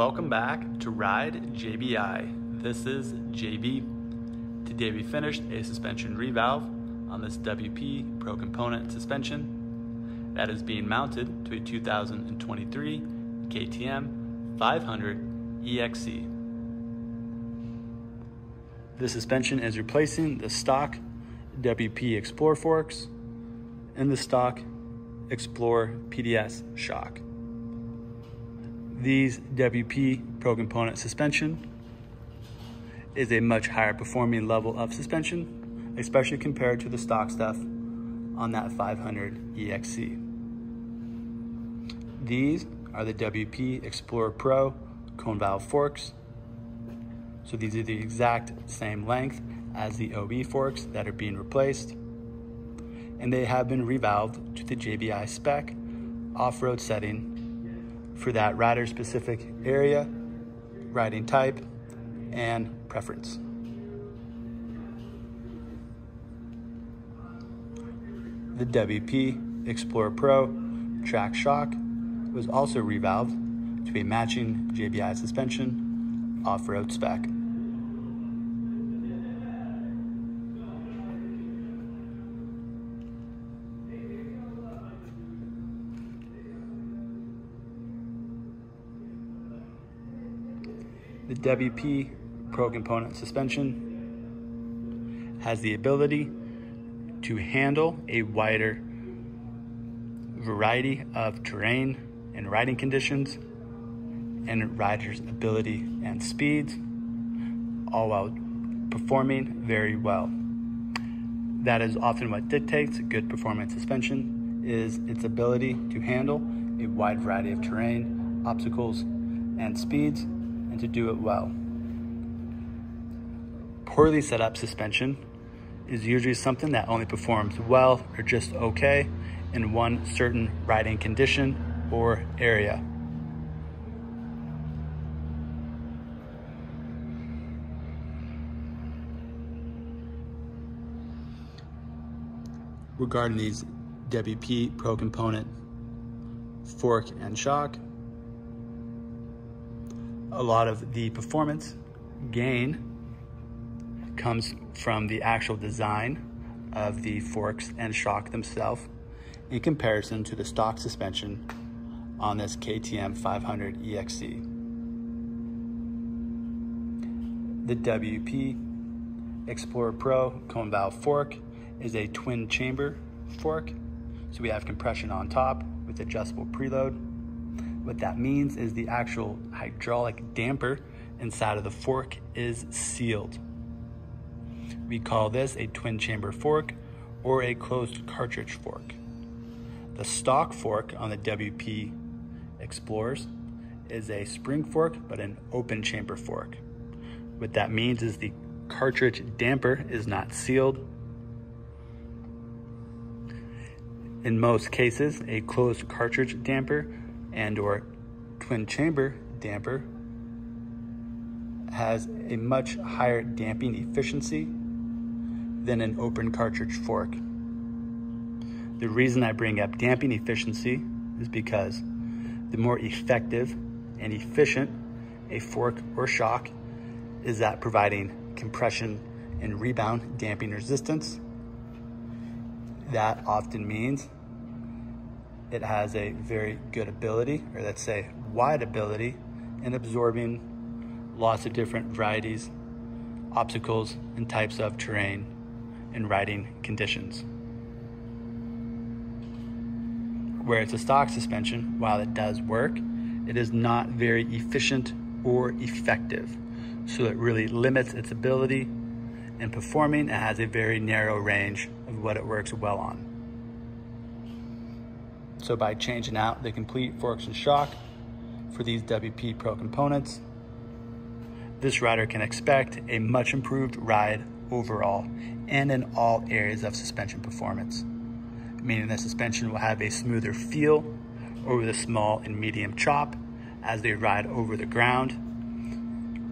Welcome back to Ride JBI. This is JB. Today we finished a suspension revalve on this WP Pro Component suspension that is being mounted to a 2023 KTM 500 EXC. The suspension is replacing the stock WP Xplor forks and the stock Xplor PDS shock. These WP Pro Component suspension is a much higher performing level of suspension, especially compared to the stock stuff on that 500 EXC. These are the WP Xplor Pro cone valve forks. So these are the exact same length as the OE forks that are being replaced. And they have been revalved to the JBI Spec off-road setting for that rider specific area, riding type, and preference. The WP Xplor Pro track shock was also revalved to a matching JBI suspension off-road spec. The WP Pro Component suspension has the ability to handle a wider variety of terrain and riding conditions and riders' ability and speeds, all while performing very well. That is often what dictates good performance suspension, is its ability to handle a wide variety of terrain, obstacles, and speeds, and to do it well. Poorly set up suspension is usually something that only performs well or just okay in one certain riding condition or area. Regarding these WP Pro Component fork and shock, a lot of the performance gain comes from the actual design of the forks and shock themselves in comparison to the stock suspension on this KTM 500 EXC. The WP Xplor Pro cone valve fork is a twin chamber fork, so we have compression on top with adjustable preload. What that means is the actual hydraulic damper inside of the fork is sealed. We call this a twin chamber fork or a closed cartridge fork. The stock fork on the WP Xplors is a spring fork but an open chamber fork. What that means is the cartridge damper is not sealed. In most cases, a closed cartridge damper and or twin chamber damper has a much higher damping efficiency than an open cartridge fork. The reason I bring up damping efficiency is because the more effective and efficient a fork or shock is at providing compression and rebound damping resistance, that often means it has a very good ability, or let's say wide ability, in absorbing lots of different varieties, obstacles, and types of terrain and riding conditions. Where it's a stock suspension, while it does work, it is not very efficient or effective. So it really limits its ability in performing. It has a very narrow range of what it works well on. So by changing out the complete forks and shock for these WP Pro components, this rider can expect a much improved ride overall and in all areas of suspension performance, meaning the suspension will have a smoother feel over the small and medium chop as they ride over the ground.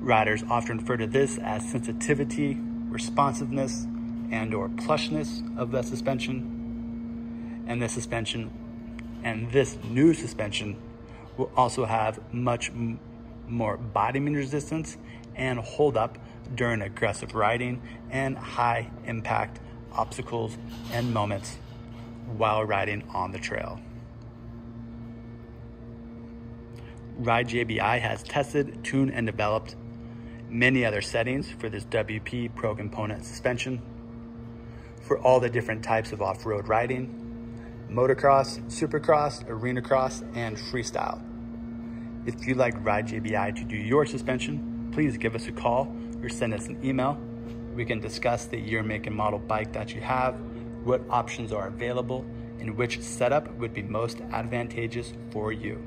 Riders often refer to this as sensitivity, responsiveness, and or plushness of the suspension. And this suspension and this new suspension will also have much more bottoming resistance and hold up during aggressive riding and high impact obstacles and moments while riding on the trail. Ride JBI has tested, tuned, and developed many other settings for this WP Pro Component suspension for all the different types of off-road riding, motocross, supercross, arena cross, and freestyle. If you'd like Ride JBI to do your suspension, please give us a call or send us an email. We can discuss the year, make, and model bike that you have, what options are available, and which setup would be most advantageous for you.